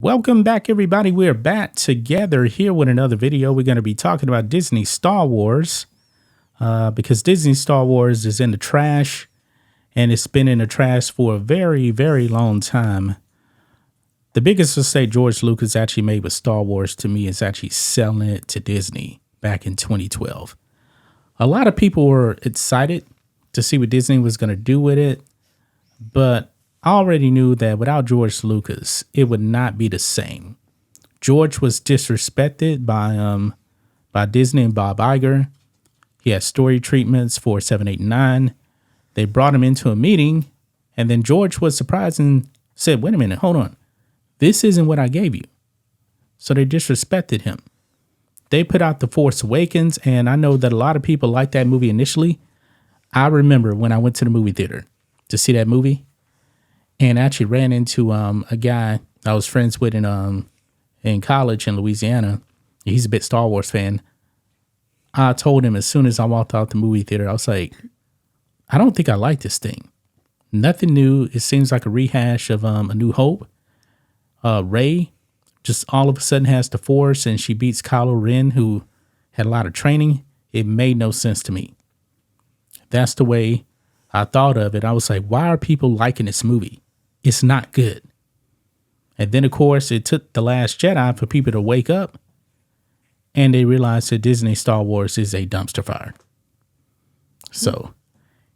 Welcome back, everybody. We're back together here with another video. We're going to be talking about Disney Star Wars because Disney Star Wars is in the trash, and it's been in the trash for a very, very long time. The biggest mistake George Lucas actually made with Star Wars to me is actually selling it to Disney back in 2012. A lot of people were excited to see what Disney was going to do with it, but I already knew that without George Lucas, it would not be the same. George was disrespected by Disney and Bob Iger. He had story treatments for 7, 8, and 9. They brought him into a meeting, and then George was surprised and said, wait a minute, hold on. This isn't what I gave you. So they disrespected him. They put out The Force Awakens, and I know that a lot of people liked that movie initially. I remember when I went to the movie theater to see that movie, and actually ran into a guy I was friends with in college in Louisiana. He's a big Star Wars fan. I told him as soon as I walked out the movie theater, I was like, I don't think I like this thing. Nothing new. It seems like a rehash of A New Hope. Rey just all of a sudden has the Force, and she beats Kylo Ren, who had a lot of training. It made no sense to me. That's the way I thought of it. I was like, why are people liking this movie? It's not good. And then, of course, it took The Last Jedi for people to wake up, and they realized that Disney Star Wars is a dumpster fire. So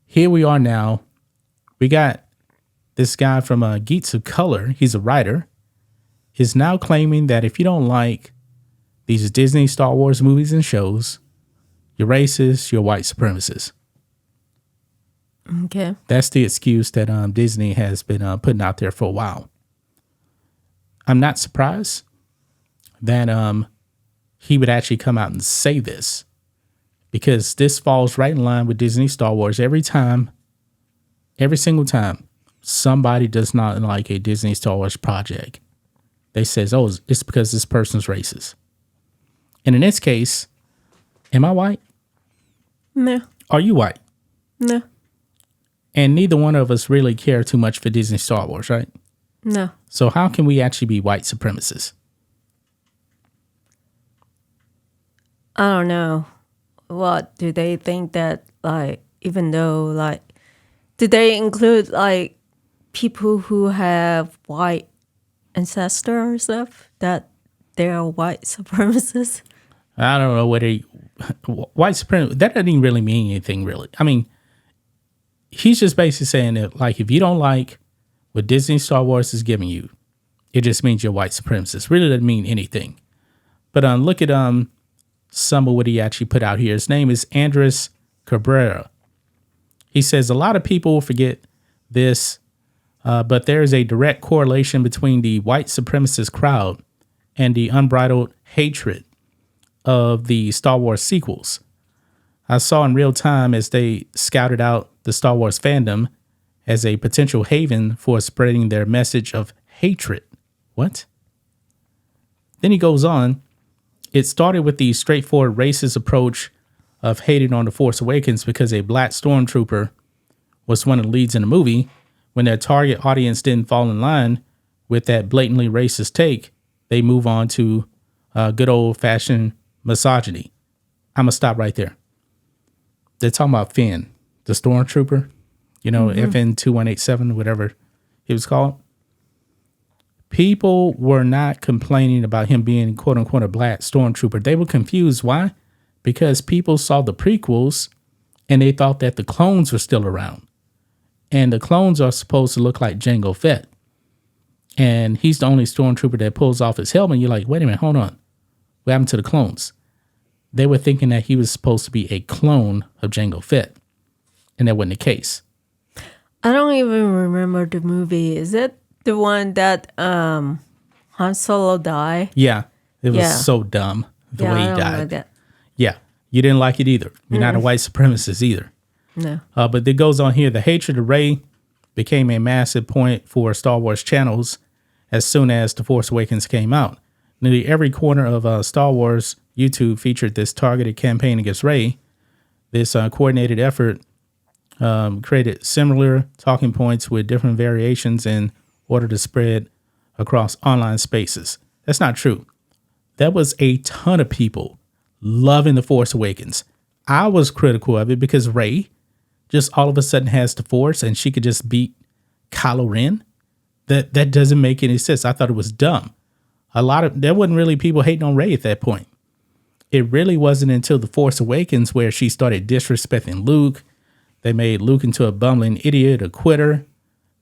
here we are now. We got this guy from Geeks of Color. He's a writer. Is now claiming that if you don't like these Disney Star Wars movies and shows, you're racist, you're white supremacist. Okay. That's the excuse that Disney has been putting out there for a while. I'm not surprised that he would actually come out and say this, because this falls right in line with Disney Star Wars. Every single time somebody does not like a Disney Star Wars project, they says, oh, it's because this person's racist. And in this case, am I white? No. Are you white? No. And neither one of us really care too much for Disney Star Wars, right? No. So how can we actually be white supremacists? I don't know. What do they think that, like, even though, like, do they include, like, people who have white ancestor or stuff, that they are white supremacists? I don't know whether white supremacy, that doesn't even really mean anything, really. I mean, he's just basically saying that, like, if you don't like what Disney Star Wars is giving you, it just means you're white supremacist. Really doesn't mean anything. But look at some of what he actually put out here. His name is Andres Cabrera. He says a lot of people forget this, but there is a direct correlation between the white supremacist crowd and the unbridled hatred of the Star Wars sequels. I saw in real time as they scouted out the Star Wars fandom as a potential haven for spreading their message of hatred. What? Then he goes on. It started with the straightforward racist approach of hating on The Force Awakens because a black stormtrooper was one of the leads in the movie. When their target audience didn't fall in line with that blatantly racist take, they move on to good old-fashioned misogyny. I'm going to stop right there. They're talking about Finn, the stormtrooper, FN 2187, whatever he was called. People were not complaining about him being, quote unquote, a black stormtrooper. They were confused. Why? Because people saw the prequels and they thought that the clones were still around. And the clones are supposed to look like Jango Fett. And he's the only stormtrooper that pulls off his helmet. You're like, wait a minute, hold on. What happened to the clones? They were thinking that he was supposed to be a clone of Jango Fett. And that wasn't the case. I don't even remember the movie. Is it the one that Han Solo died? Yeah. It was so dumb the way he died. Like that. Yeah. You didn't like it either. You're not a white supremacist either. No. But it goes on here. The hatred of Rey became a massive point for Star Wars channels as soon as The Force Awakens came out. Nearly every corner of Star Wars YouTube featured this targeted campaign against Rey. This coordinated effort created similar talking points with different variations in order to spread across online spaces. That's not true. There was a ton of people loving The Force Awakens. I was critical of it because Rey just all of a sudden has the Force and she could just beat Kylo Ren. That doesn't make any sense. I thought it was dumb. There wasn't really people hating on Rey at that point. It really wasn't until The Force Awakens where she started disrespecting Luke. They made Luke into a bumbling idiot, a quitter.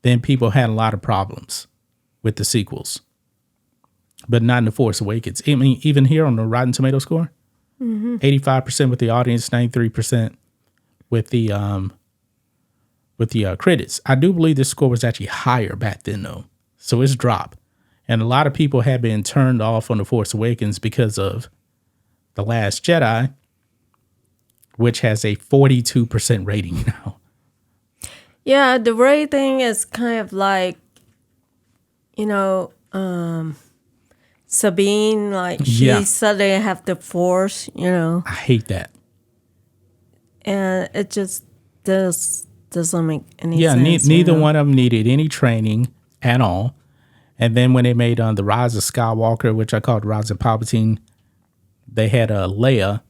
Then people had a lot of problems with the sequels. But not in The Force Awakens. I mean, even here on the Rotten Tomato score, 85% with the audience, 93% with the critics. I do believe this score was actually higher back then, though. So it's dropped. And a lot of people have been turned off on The Force Awakens because of The Last Jedi, which has a 42% rating now. Yeah, the Rey thing is kind of like, Sabine, like she suddenly have the Force, I hate that. And it just doesn't make any sense. Yeah, neither one of them needed any training at all. And then when they made The Rise of Skywalker, which I called Rise of Palpatine, they had Leia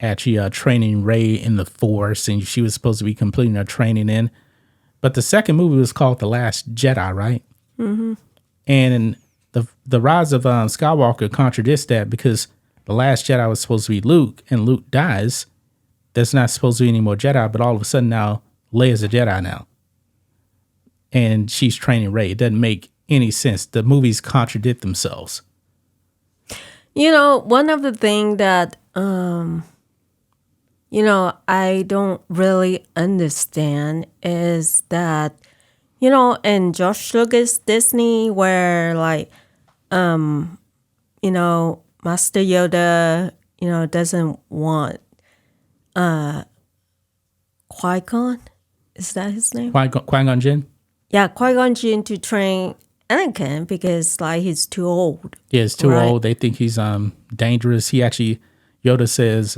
actually training Rey in the Force, and she was supposed to be completing her training in. But the second movie was called The Last Jedi, right? Mm-hmm. And the Rise of Skywalker contradicts that because The Last Jedi was supposed to be Luke, and Luke dies. There's not supposed to be any more Jedi, but all of a sudden now Leia's a Jedi now. And she's training Rey. It doesn't make any sense. The movies contradict themselves. One of the things that, I don't really understand is that, in George Lucas Disney, where Master Yoda, doesn't want Qui-Gon, is that his name? Qui-Gon Jinn? Yeah, Qui-Gon Jinn to train Anakin because he's too old. Yeah, he's too old. They think he's dangerous. Yoda says,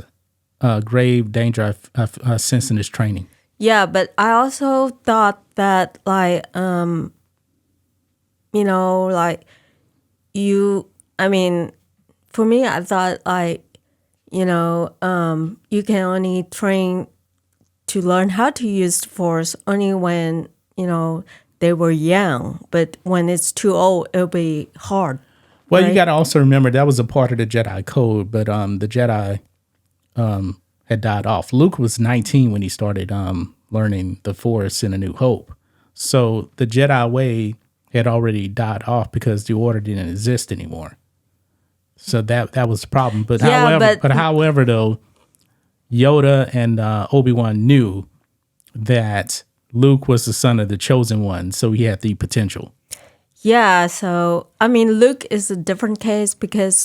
grave danger I sense in his training. Yeah, but I also thought that for me, I thought you can only train to learn how to use the Force only when, they were young. But when it's too old, it'll be hard. Well, you got to also remember that was a part of the Jedi code, but the Jedi had died off. Luke was 19 when he started learning the Force in A New Hope. So the Jedi way had already died off because the Order didn't exist anymore. So that was the problem. But however, though, Yoda and Obi-Wan knew that Luke was the son of the chosen one, so he had the potential. Yeah, so Luke is a different case because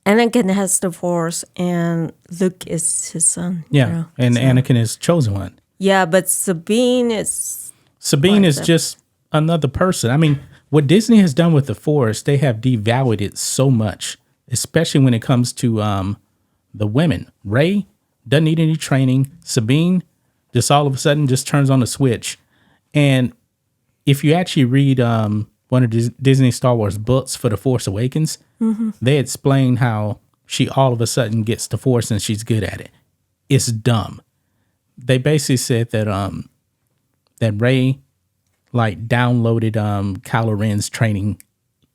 Anakin has the Force and Luke is his son. Yeah, Anakin is chosen one. Yeah, but Sabine is just another person. What Disney has done with the Force, they have devalued it so much, especially when it comes to the women. Rey doesn't need any training. Sabine just all of a sudden just turns on the switch. And if you actually read one of Disney Star Wars books for The Force Awakens, they explain how she all of a sudden gets the Force and she's good at it. It's dumb. They basically said that that Rey downloaded Kylo Ren's training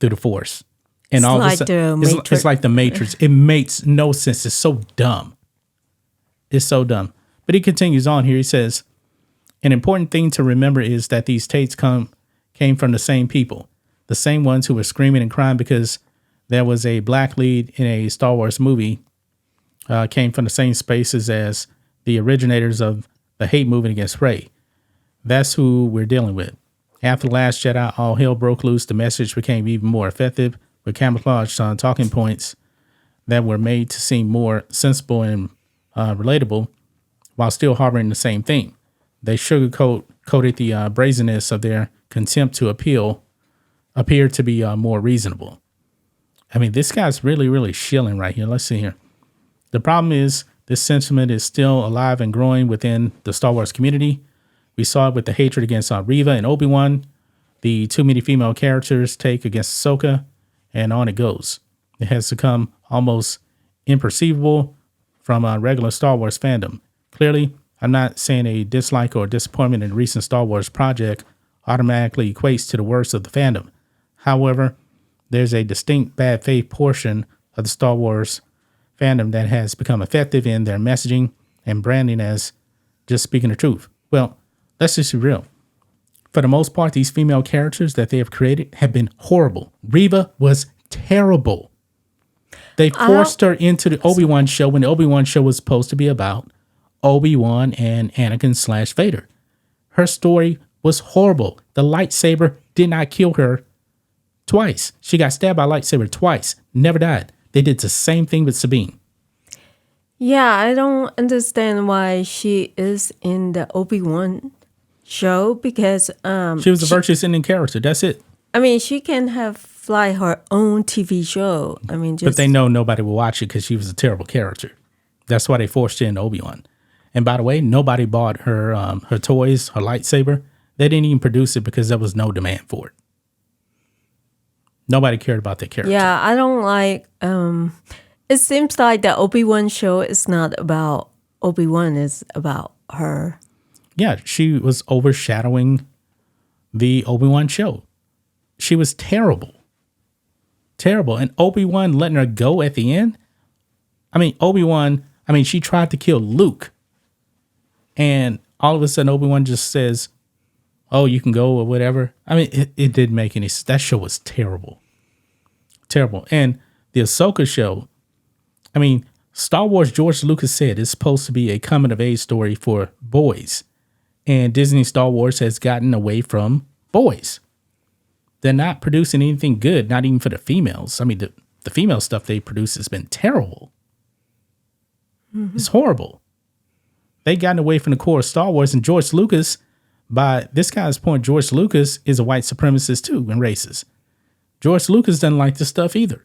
through the Force. And all of a sudden, it's like the Matrix. It makes no sense. It's so dumb. It's so dumb. But he continues on here. He says, an important thing to remember is that these tapes came from the same people, the same ones who were screaming and crying because there was a black lead in a Star Wars movie, came from the same spaces as the originators of the hate movement against Rey. That's who we're dealing with. After The Last Jedi, all hell broke loose. The message became even more effective with camouflage talking points that were made to seem more sensible and relatable while still harboring the same theme. They sugarcoated the brazenness of their contempt to appear to be more reasonable. This guy's really, really shilling right here. Let's see here. The problem is this sentiment is still alive and growing within the Star Wars community. We saw it with the hatred against Reva and Obi-Wan, the too many female characters take against Ahsoka, and on it goes. It has become almost imperceivable from a regular Star Wars fandom. Clearly, I'm not saying a dislike or disappointment in a recent Star Wars project automatically equates to the worst of the fandom. However, there's a distinct bad faith portion of the Star Wars fandom that has become effective in their messaging and branding as just speaking the truth. Well, let's just be real. For the most part, these female characters that they have created have been horrible. Reva was terrible. They forced her into the Obi-Wan show when the Obi-Wan show was supposed to be about Obi-Wan and Anakin / Vader. Her story was horrible. The lightsaber did not kill her twice. She got stabbed by a lightsaber twice. Never died. They did the same thing with Sabine. Yeah, I don't understand why she is in the Obi-Wan show because she was a virtuous ending character. That's it. I mean, she can have her own TV show. I mean, but they know nobody will watch it because she was a terrible character. That's why they forced her into Obi-Wan. And by the way, nobody bought her her toys, her lightsaber. They didn't even produce it because there was no demand for it. Nobody cared about that character. Yeah, I don't like. It seems like the Obi-Wan show is not about Obi-Wan; it's about her. Yeah, she was overshadowing the Obi-Wan show. She was terrible. Terrible. And Obi-Wan letting her go at the end. I mean, she tried to kill Luke. And all of a sudden, Obi-Wan just says, oh, you can go or whatever. I mean, it didn't make any sense. That show was terrible. Terrible. And the Ahsoka show, I mean, Star Wars, George Lucas said, is supposed to be a coming-of-age story for boys. And Disney Star Wars has gotten away from boys. They're not producing anything good, not even for the females. I mean, the female stuff they produce has been terrible. Mm-hmm. It's horrible. They've gotten away from the core of Star Wars, and George Lucas, by this guy's point, George Lucas is a white supremacist too and racist. George Lucas doesn't like this stuff either.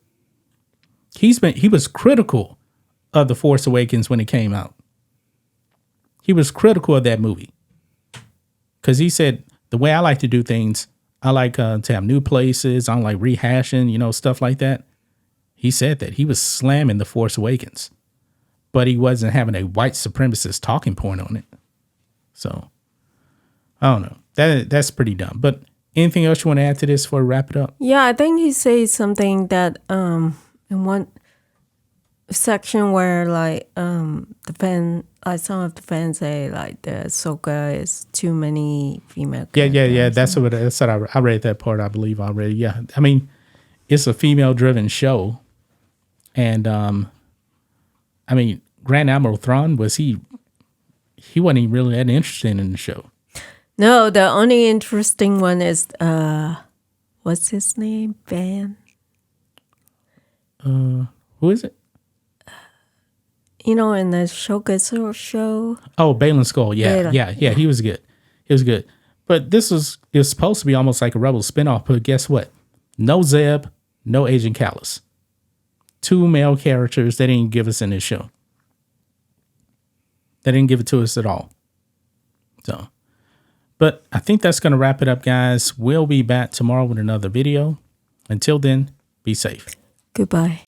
He was critical of The Force Awakens when it came out. He was critical of that movie. Because he said, the way I like to do things, I like to have new places. I don't like rehashing, stuff like that. He said that. He was slamming The Force Awakens. But he wasn't having a white supremacist talking point on it. So, I don't know. That's pretty dumb. But anything else you want to add to this before we wrap it up? Yeah, I think he says something that in one section where some of the fans say like the Ahsoka is too many female characters. Yeah. That's what I read that part, I believe, already. Yeah. I mean, it's a female driven show. And Grand Admiral Thrawn he wasn't even really that interested in the show. No, the only interesting one is what's his name? Ben. Who is it? In the Shogun show. Oh, Balin Skull. Yeah. He was good. He was good. But it was supposed to be almost like a Rebel spinoff. But guess what? No Zeb, no Agent Callus. 2 male characters they didn't give us in this show. They didn't give it to us at all. So, but I think that's going to wrap it up, guys. We'll be back tomorrow with another video. Until then, be safe. Goodbye.